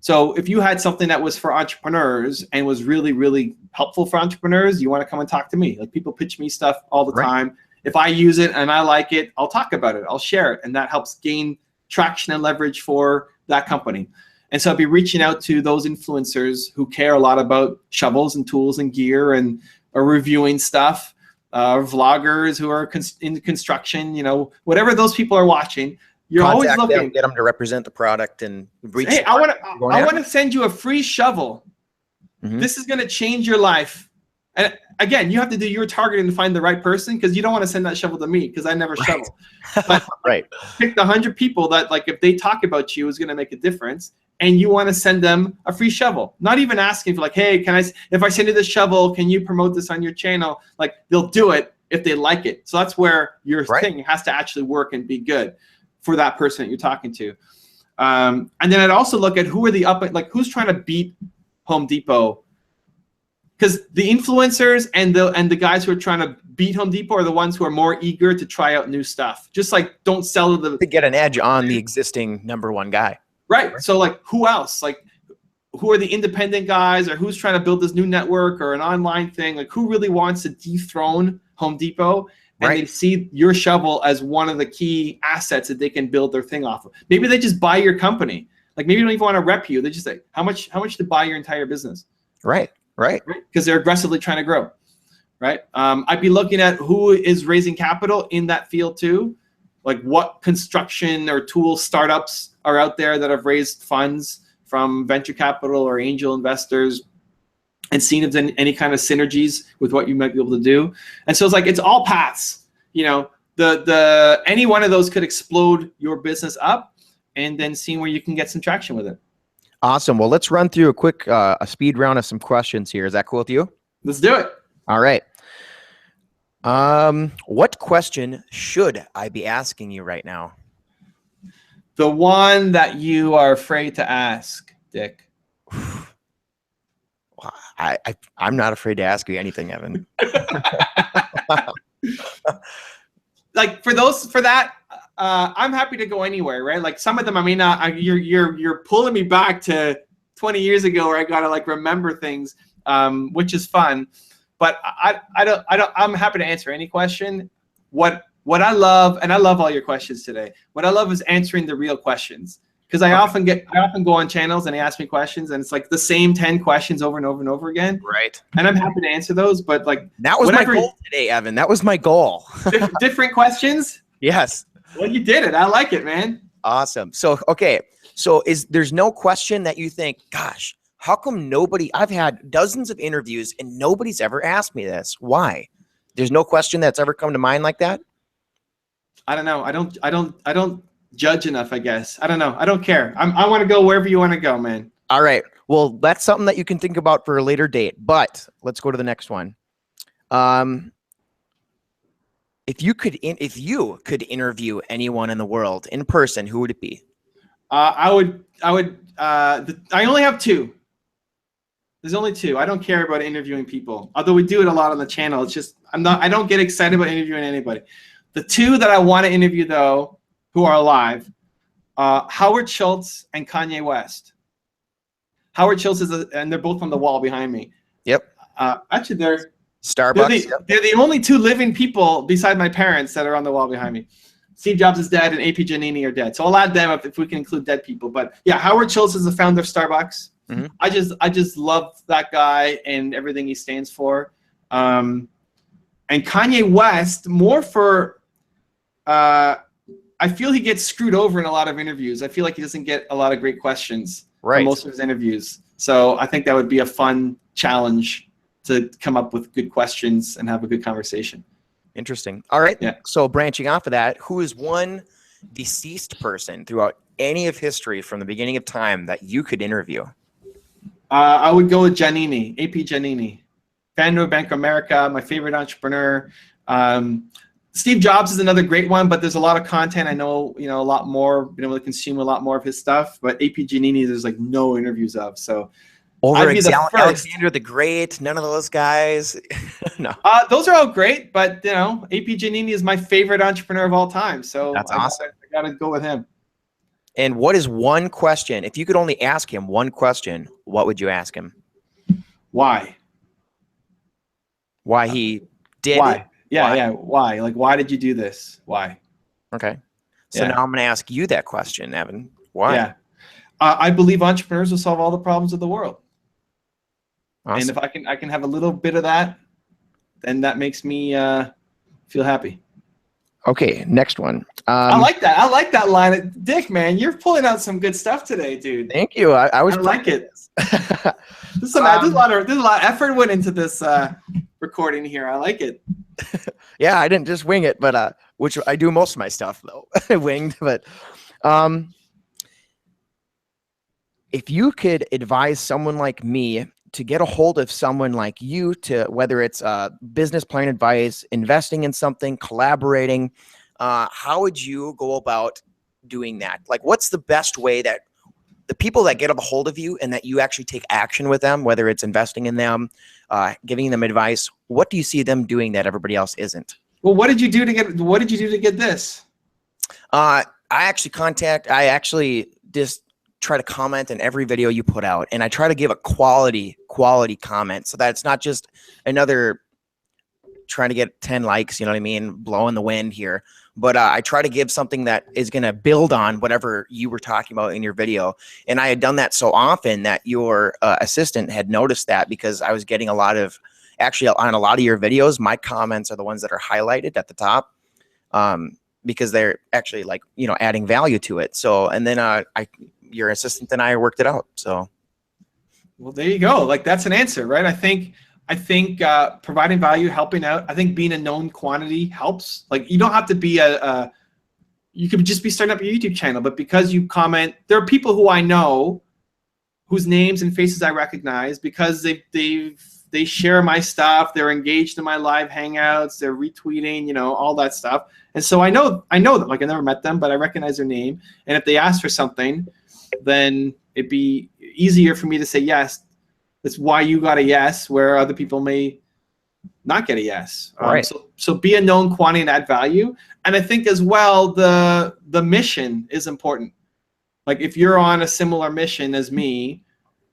So if you had something that was for entrepreneurs and was really, really helpful for entrepreneurs, you want to come and talk to me. Like people pitch me stuff all the time. If I use it and I like it, I'll talk about it. I'll share it. And that helps gain traction and leverage for that company. And so I'd be reaching out to those influencers who care a lot about shovels and tools and gear and are reviewing stuff, vloggers who are in construction, whatever those people are watching. You're always looking. Them, get them to represent the product and reach. Hey, I want to send you a free shovel. Mm-hmm. This is going to change your life. And again, you have to do your targeting to find the right person because you don't want to send that shovel to me because I never shovel. But pick the 100 people that, like, if they talk about you, is going to make a difference. And you want to send them a free shovel, not even asking for like, hey, if I send you this shovel, can you promote this on your channel? Like they'll do it if they like it. So that's where your thing has to actually work and be good for that person that you're talking to. And then I'd also look at who are who's trying to beat Home Depot, because the influencers and the guys who are trying to beat Home Depot are the ones who are more eager to try out new stuff. Just like don't sell to get an edge on the existing #1 guy. Right. So like who else? Like who are the independent guys, or who's trying to build this new network or an online thing? Like who really wants to dethrone Home Depot? And they see your shovel as one of the key assets that they can build their thing off of. Maybe they just buy your company. Like maybe they don't even want to rep you. They just say, how much to buy your entire business? Right. Because they're aggressively trying to grow. Right. I'd be looking at who is raising capital in that field too. Like what construction or tool startups are out there that have raised funds from venture capital or angel investors, and seen if there's any kind of synergies with what you might be able to do. And so it's all paths. Any one of those could explode your business up, and then seeing where you can get some traction with it. Awesome. Well, let's run through a quick a speed round of some questions here. Is that cool with you? Let's do it. All right. What question should I be asking you right now? The one that you are afraid to ask, Dick. I'm not afraid to ask you anything, Evan. Like for that, I'm happy to go anywhere, right? Like some of them, I mean, you're pulling me back to 20 years ago where I gotta like remember things, which is fun. But I don't. I'm happy to answer any question. What what I love, and I love all your questions today. What I love is answering the real questions. Because I often go on channels and they ask me questions, and it's like the same 10 questions over and over and over again. Right. And I'm happy to answer those, but like that was my goal today, Evan. That was my goal. different questions. Yes. Well, you did it. I like it, man. Awesome. So okay. So there's no question that you think, gosh, how come nobody? I've had dozens of interviews and nobody's ever asked me this. Why? There's no question that's ever come to mind like that. I don't know. I don't judge enough, I guess. I don't know. I don't care. I want to go wherever you want to go, man. All right. Well, that's something that you can think about for a later date, but let's go to the next one. If you could interview anyone in the world in person, who would it be? I only have two. There's only two. I don't care about interviewing people. Although we do it a lot on the channel. It's just, I don't get excited about interviewing anybody. The two that I want to interview though, who are alive, Howard Schultz and Kanye West. Howard Schultz and they're both on the wall behind me. Yep. Actually, they're Starbucks. They're the only two living people beside my parents that are on the wall behind me. Steve Jobs is dead and AP Giannini are dead. So I'll add them if we can include dead people. But yeah, Howard Schultz is the founder of Starbucks. Mm-hmm. I just love that guy and everything he stands for. And Kanye West, more for I feel he gets screwed over in a lot of interviews. I feel like he doesn't get a lot of great questions for most of his interviews. So I think that would be a fun challenge to come up with good questions and have a good conversation. Interesting. All right. Yeah. So branching off of that, who is one deceased person throughout any of history from the beginning of time that you could interview? I would go with Giannini, AP Giannini, founder of Bank of America, my favorite entrepreneur. Steve Jobs is another great one, but there's a lot of content. I know, a lot more, been able to consume a lot more of his stuff, but AP Giannini, there's like no interviews of. So Alexander the Great, none of those guys. No. Those are all great, but AP Giannini is my favorite entrepreneur of all time. So that's awesome. I gotta go with him. And what is one question? If you could only ask him one question, what would you ask him? Why? Why he did why? it? Yeah. Why? Like, why did you do this? Why? Okay. So now I'm going to ask you that question, Evan. Why? Yeah. I believe entrepreneurs will solve all the problems of the world. Awesome. And if I can have a little bit of that, then that makes me feel happy. Okay, next one. I like that. I like that line. Dick, man, you're pulling out some good stuff today, dude. Thank you. I like it. There's a lot of effort went into this recording here. I like it. Yeah, I didn't just wing it, but which I do most of my stuff though. Winged, but if you could advise someone like me to get a hold of someone like you, to whether it's business plan advice, investing in something, collaborating, how would you go about doing that? Like, what's the best way that the people that get a hold of you and that you actually take action with them, whether it's investing in them, giving them advice, what do you see them doing that everybody else isn't? Well, what did you do to get this? I actually just try to comment on every video you put out, and I try to give a quality comment so that it's not just another trying to get 10 likes, you know what I mean, blowing the wind here. But I try to give something that is going to build on whatever you were talking about in your video. And I had done that so often that your assistant had noticed that, because I was getting a lot of, actually on a lot of your videos, my comments are the ones that are highlighted at the top, because they're actually like, adding value to it. So, and then your assistant and I worked it out. So, well, there you go. Like, that's an answer, right? I think providing value, helping out. I think being a known quantity helps. Like, you don't have to be you could just be starting up your YouTube channel, but because you comment, there are people who I know, whose names and faces I recognize, because they share my stuff, they're engaged in my live hangouts, they're retweeting, all that stuff. And so I know them. Like, I never met them, but I recognize their name. And if they ask for something, then it'd be easier for me to say yes. That's why you got a yes, where other people may not get a yes. Right. So be a known quantity and add value. And I think as well, the mission is important. Like, if you're on a similar mission as me,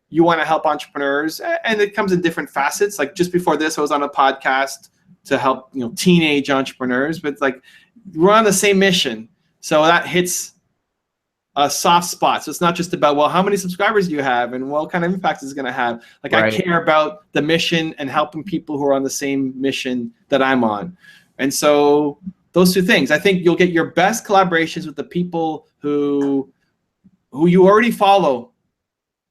you want to help entrepreneurs, and it comes in different facets. Like, just before this, I was on a podcast to help teenage entrepreneurs, but like, we're on the same mission. So that hits a soft spot. So it's not just about, well, how many subscribers do you have and what kind of impact is it going to have? Like, I care about the mission and helping people who are on the same mission that I'm on. And so those two things, I think you'll get your best collaborations with the people who you already follow.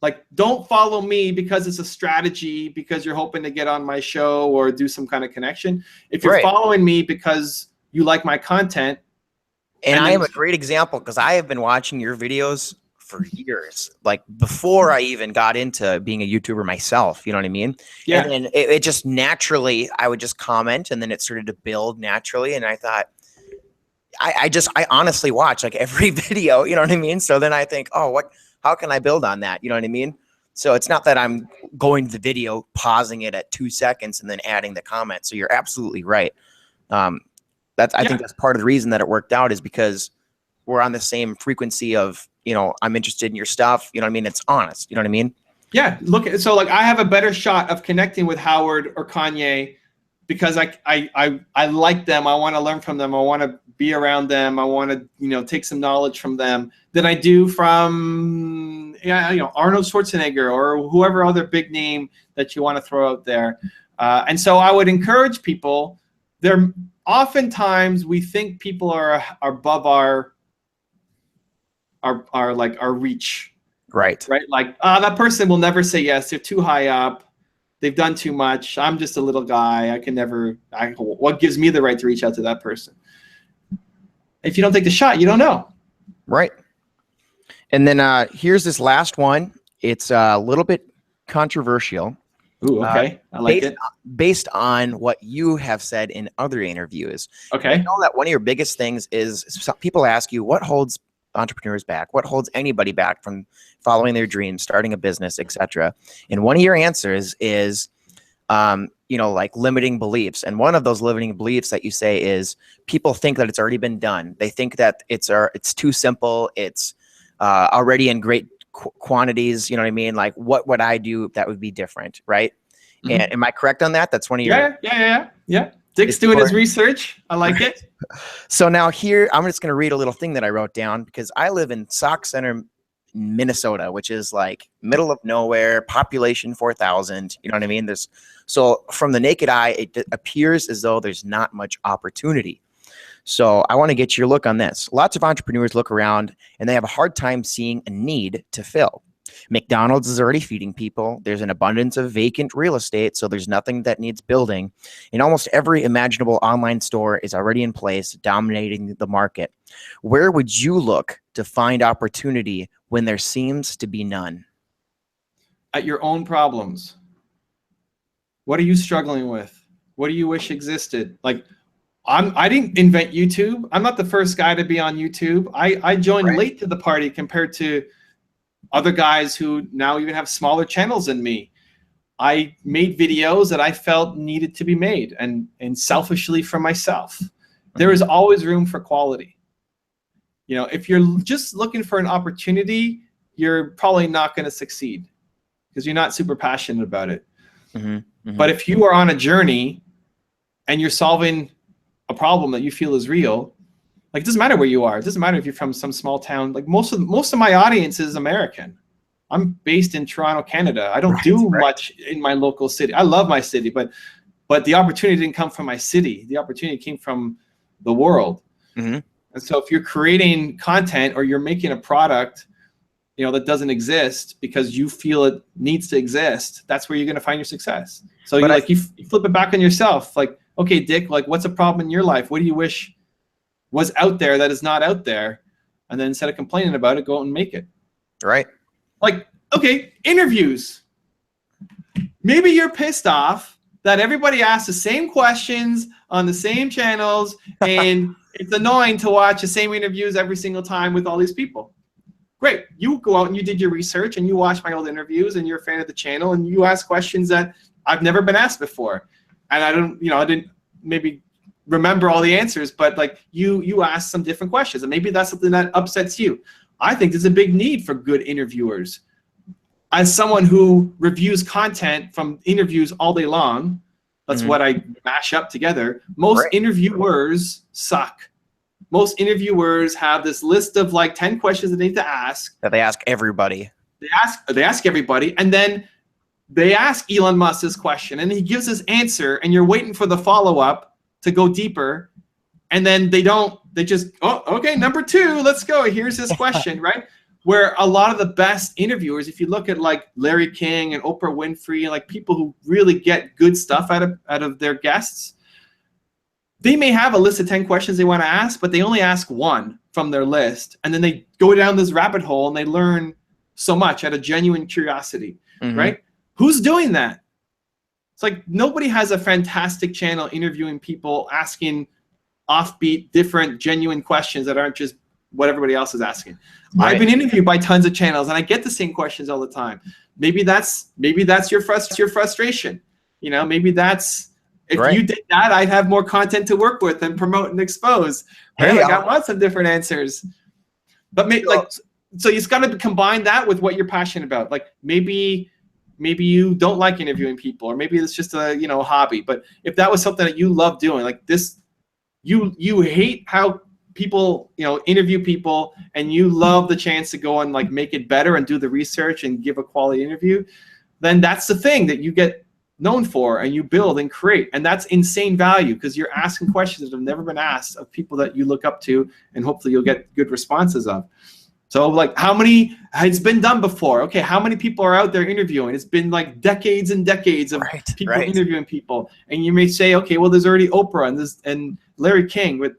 Like, don't follow me because it's a strategy, because you're hoping to get on my show or do some kind of connection. If you're following me because you like my content. And I am a great example, because I have been watching your videos for years, like before I even got into being a YouTuber myself, you know what I mean? Yeah. And then it just naturally, I would just comment, and then it started to build naturally. And I thought, I honestly watch like every video, you know what I mean? So then I think, oh, how can I build on that? You know what I mean? So it's not that I'm going to the video, pausing it at 2 seconds and then adding the comment. So you're absolutely right. I think that's part of the reason that it worked out, is because we're on the same frequency of, you know, I'm interested in your stuff. You know what I mean? It's honest. You know what I mean? Yeah. Look, so like, I have a better shot of connecting with Howard or Kanye because I like them. I want to learn from them. I want to be around them. I want to, you know, take some knowledge from them than I do from, you know, Arnold Schwarzenegger or whoever other big name that you want to throw out there. And so I would encourage people. Oftentimes we think people are above our reach. Right. Like, that person will never say yes. They're too high up. They've done too much. I'm just a little guy. I can never. What gives me the right to reach out to that person? If you don't take the shot, you don't know. Right. And then here's this last one. It's a little bit controversial. Ooh, okay. I like it. Based on what you have said in other interviews. Okay. I know that one of your biggest things is people ask you, what holds entrepreneurs back? What holds anybody back from following their dreams, starting a business, etc.? And one of your answers is, you know, like limiting beliefs. And one of those limiting beliefs that you say is people think that it's already been done. They think that it's too simple. It's already in great quantities. You know what I mean? Like, what would I do that would be different? Right. Mm-hmm. And am I correct on that? That's one of your. Yeah. Dick's doing his research. I like it. So now here, I'm just going to read a little thing that I wrote down, because I live in Sauk Center, Minnesota, which is like middle of nowhere, population 4,000. You know what I mean? So from the naked eye, it appears as though there's not much opportunity. So I want to get your look on this. Lots of entrepreneurs look around and they have a hard time seeing a need to fill. McDonald's is already feeding people. There's an abundance of vacant real estate, so there's nothing that needs building. And almost every imaginable online store is already in place, dominating the market. Where would you look to find opportunity when there seems to be none? At your own problems. What are you struggling with? What do you wish existed? Like, I didn't invent YouTube. I'm not the first guy to be on YouTube. I joined late to the party compared to other guys who now even have smaller channels than me. I made videos that I felt needed to be made, and selfishly for myself. There is always room for quality. You know, if you're just looking for an opportunity, you're probably not going to succeed because you're not super passionate about it. Mm-hmm. Mm-hmm. But if you are on a journey and you're solving a problem that you feel is real, like, it doesn't matter where you are. It doesn't matter if you're from some small town. Like, most of my audience is American. I'm based in Toronto, Canada. I don't do much in my local city. I love my city, but the opportunity didn't come from my city. The opportunity came from the world. Mm-hmm. And so if you're creating content or you're making a product, you know, that doesn't exist because you feel it needs to exist, that's where you're going to find your success. So you flip it back on yourself. Like, okay, Dick, like, what's a problem in your life? What do you wish was out there that is not out there? And then instead of complaining about it, go out and make it. Right. Like, okay, interviews. Maybe you're pissed off that everybody asks the same questions on the same channels, and it's annoying to watch the same interviews every single time with all these people. Great. You go out and you did your research and you watch my old interviews and you're a fan of the channel and you ask questions that I've never been asked before. And I didn't maybe remember all the answers, but like you asked some different questions, and maybe that's something that upsets you. I think there's a big need for good interviewers. As someone who reviews content from interviews all day long, that's what I mash up together. Most interviewers suck. most interviewers have this list of like 10 questions they need to ask. That they ask everybody. They ask everybody, and then they ask Elon Musk this question, and he gives his answer, and you're waiting for the follow-up to go deeper, and then they just, oh, okay, number 2, let's go. Here's his question, right? Where a lot of the best interviewers, if you look at like Larry King and Oprah Winfrey, and like people who really get good stuff out of their guests, they may have a list of 10 questions they want to ask, but they only ask one from their list, and then they go down this rabbit hole and they learn so much out of genuine curiosity, right? Who's doing that? It's like nobody has a fantastic channel interviewing people, asking offbeat, different, genuine questions that aren't just what everybody else is asking. Right. I've been interviewed by tons of channels, and I get the same questions all the time. Maybe that's your frustration. You know, maybe that's, if you did that, I'd have more content to work with and promote and expose. Right? Hey, like, I want some different answers. But so you just got to combine that with what you're passionate about. Like maybe you don't like interviewing people, or maybe it's just a hobby. But if that was something that you love doing, like this, you hate how people interview people, and you love the chance to go and like make it better and do the research and give a quality interview, then that's the thing that you get known for and you build and create. And that's insane value, because you're asking questions that have never been asked of people that you look up to, and hopefully you'll get good responses of. So like, it's been done before. Okay, how many people are out there interviewing? It's been like decades and decades of people interviewing people. And you may say, okay, well, there's already Oprah and Larry King, but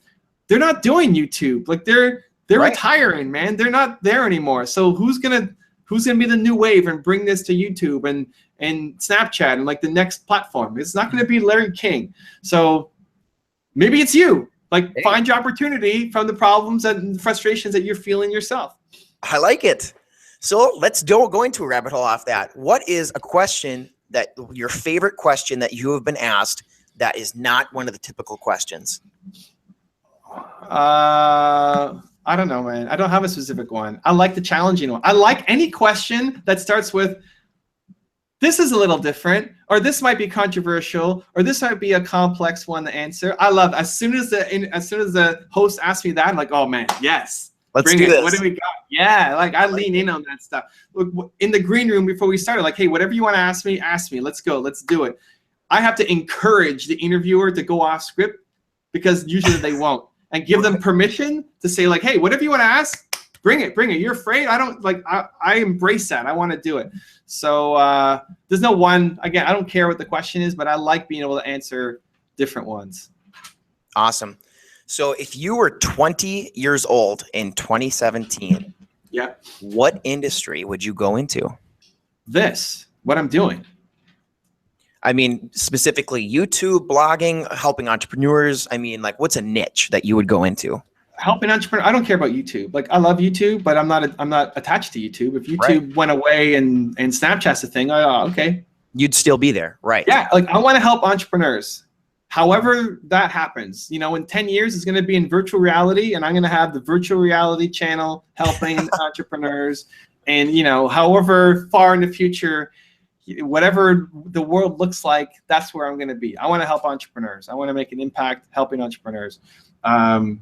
they're not doing YouTube. Like they're retiring, man. They're not there anymore. So who's gonna be the new wave and bring this to YouTube and Snapchat and like the next platform? It's not gonna be Larry King. So maybe it's you. Like, find your opportunity from the problems and frustrations that you're feeling yourself. I like it. So let's go into a rabbit hole off that. What is a question your favorite question that you have been asked that is not one of the typical questions? I don't know, man. I don't have a specific one. I like the challenging one. I like any question that starts with, this is a little different, or this might be controversial, or this might be a complex one to answer. I love as soon as the host asks me that, I'm like, oh man, yes. Let's do this. What do we got? Yeah, like I lean in on that stuff. Look, in the green room before we started, like, hey, whatever you want to ask me, let's go, let's do it. I have to encourage the interviewer to go off script, because usually they won't, and give them permission to say like, hey, whatever you want to ask, bring it. You're afraid? I embrace that. I want to do it. So there's no one, again, I don't care what the question is, but I like being able to answer different ones. Awesome. So if you were 20 years old in 2017, what industry would you go into? What I'm doing. I mean, specifically YouTube, blogging, helping entrepreneurs. I mean, like, what's a niche that you would go into? Helping entrepreneurs. I don't care about YouTube. Like, I love YouTube, but I'm not attached to YouTube. If YouTube went away and Snapchat's a thing, okay. You'd still be there, right? Yeah, like I want to help entrepreneurs. However that happens, in 10 years, it's going to be in virtual reality, and I'm going to have the virtual reality channel helping entrepreneurs. And, however far in the future, whatever the world looks like, that's where I'm going to be. I want to help entrepreneurs. I want to make an impact helping entrepreneurs. So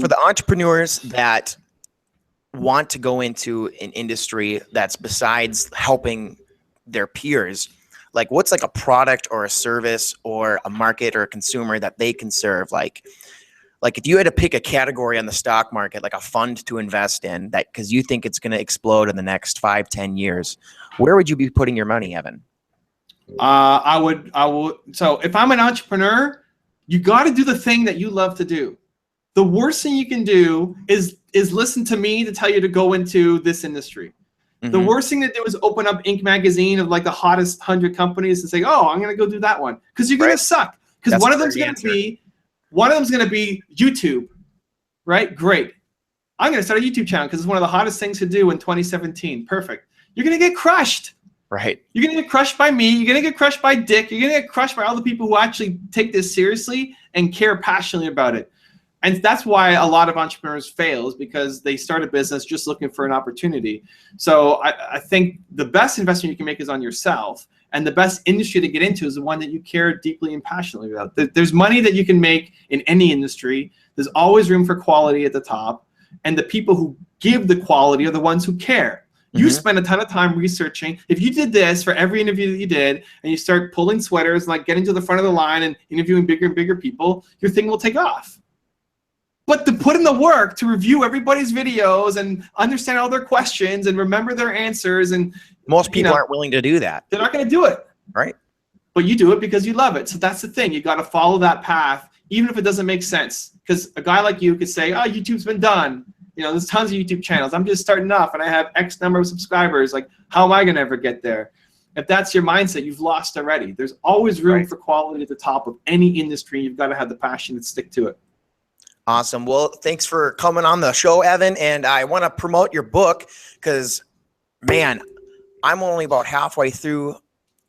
for the entrepreneurs that want to go into an industry that's besides helping their peers, like what's like a product or a service or a market or a consumer that they can serve? Like if you had to pick a category on the stock market, like a fund to invest in, that because you think it's going to explode in the next 5-10 years, where would you be putting your money, Evan? I would. So if I'm an entrepreneur, you got to do the thing that you love to do. The worst thing you can do is listen to me to tell you to go into this industry. Mm-hmm. The worst thing to do is open up Inc. magazine of like the hottest 100 companies and say, oh, I'm going to go do that one. Because you're going to suck. Because one of them's going to be YouTube, right? Great. I'm going to start a YouTube channel because it's one of the hottest things to do in 2017. Perfect. You're going to get crushed. Right. You're going to get crushed by me. You're going to get crushed by Dick. You're going to get crushed by all the people who actually take this seriously and care passionately about it. And that's why a lot of entrepreneurs fail, is because they start a business just looking for an opportunity. So I think the best investment you can make is on yourself. And the best industry to get into is the one that you care deeply and passionately about. There's money that you can make in any industry. There's always room for quality at the top. And the people who give the quality are the ones who care. You spend a ton of time researching. If you did this for every interview that you did, and you start pulling sweaters and like getting to the front of the line and interviewing bigger and bigger people, your thing will take off. But to put in the work to review everybody's videos and understand all their questions and remember their answers, and most people aren't willing to do that. They're not going to do it. Right. But you do it because you love it. So that's the thing. You got to follow that path, even if it doesn't make sense. Because a guy like you could say, oh, YouTube's been done. You know, there's tons of YouTube channels. I'm just starting off and I have X number of subscribers. Like, how am I going to ever get there? If that's your mindset, you've lost already. There's always room for quality at the top of any industry. You've got to have the passion and stick to it. Awesome. Well, thanks for coming on the show, Evan. And I want to promote your book because, man, I'm only about halfway through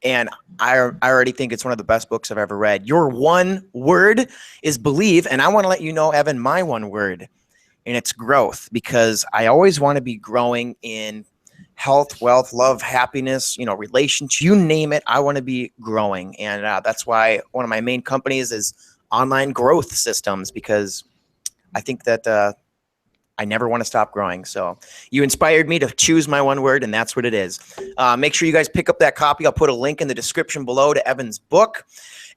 and I already think it's one of the best books I've ever read. Your one word is believe. And I want to let you know, Evan, my one word, and it's growth, because I always want to be growing in health, wealth, love, happiness, you know, relationships, you name it. I want to be growing. And that's why one of my main companies is Online Growth Systems, because I think that I never want to stop growing. So you inspired me to choose my one word, and that's what it is. Make sure you guys pick up that copy. I'll put a link in the description below to Evan's book.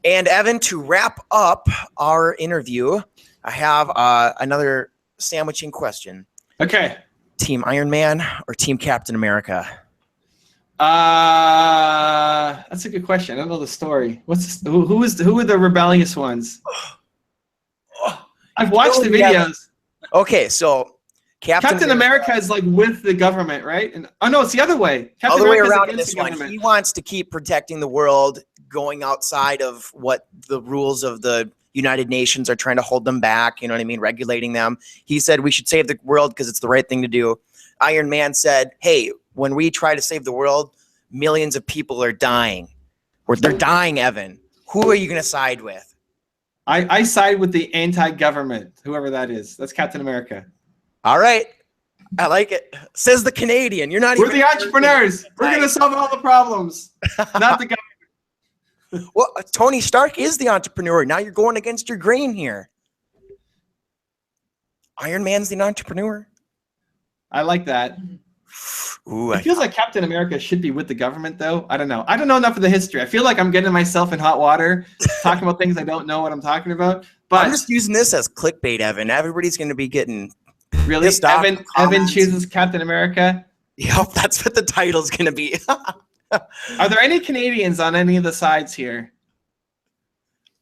And Evan, to wrap up our interview, I have another sandwiching question. Okay. Team Iron Man or Team Captain America? That's a good question. I don't know the story. Who are the rebellious ones? I've watched the videos. Okay, so Captain America is like with the government, right? And oh no, it's the other way. Captain America is around in this one. He wants to keep protecting the world, going outside of what the rules of the United Nations are trying to hold them back, you know what I mean, regulating them. He said we should save the world because it's the right thing to do. Iron Man said, hey, when we try to save the world, millions of people are dying. Or they're dying, Evan. Who are you going to side with? I side with the anti-government, whoever that is. That's Captain America. All right. I like it. Says the Canadian. You're not We're the entrepreneurs. We're going to solve all the problems, not the government. Well, Tony Stark is the entrepreneur. Now you're going against your grain here. Iron Man's the entrepreneur. I like that. Ooh, it feels like Captain America should be with the government, though. I don't know. I don't know enough of the history. I feel like I'm getting myself in hot water, talking about things I don't know what I'm talking about. But I'm just using this as clickbait, Evan. Everybody's going to be getting really. Evan chooses Captain America. Yep, that's what the title's going to be. Are there any Canadians on any of the sides here?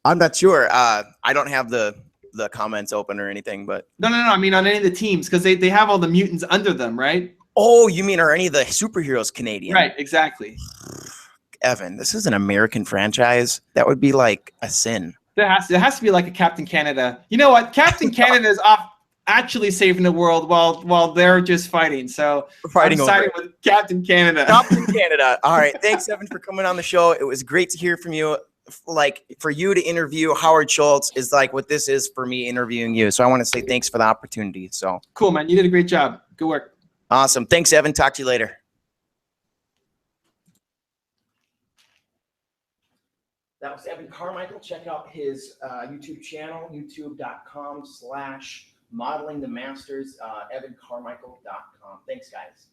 I'm not sure. I don't have the comments open or anything, but no. I mean on any of the teams, because they have all the mutants under them, right? Oh, you mean are any of the superheroes Canadian? Right, exactly. Evan, this is an American franchise. That would be like a sin. There has to be like a Captain Canada. You know what? Captain Canada is off actually saving the world while they're just fighting. So I'm siding with Captain Canada. Captain Canada. All right. Thanks, Evan, for coming on the show. It was great to hear from you. Like, for you to interview Howard Schultz is like what this is for me interviewing you. So I want to say thanks for the opportunity. So cool, man. You did a great job. Good work. Awesome. Thanks, Evan. Talk to you later. That was Evan Carmichael. Check out his YouTube channel, youtube.com/modelingthemasters, evancarmichael.com. Thanks, guys.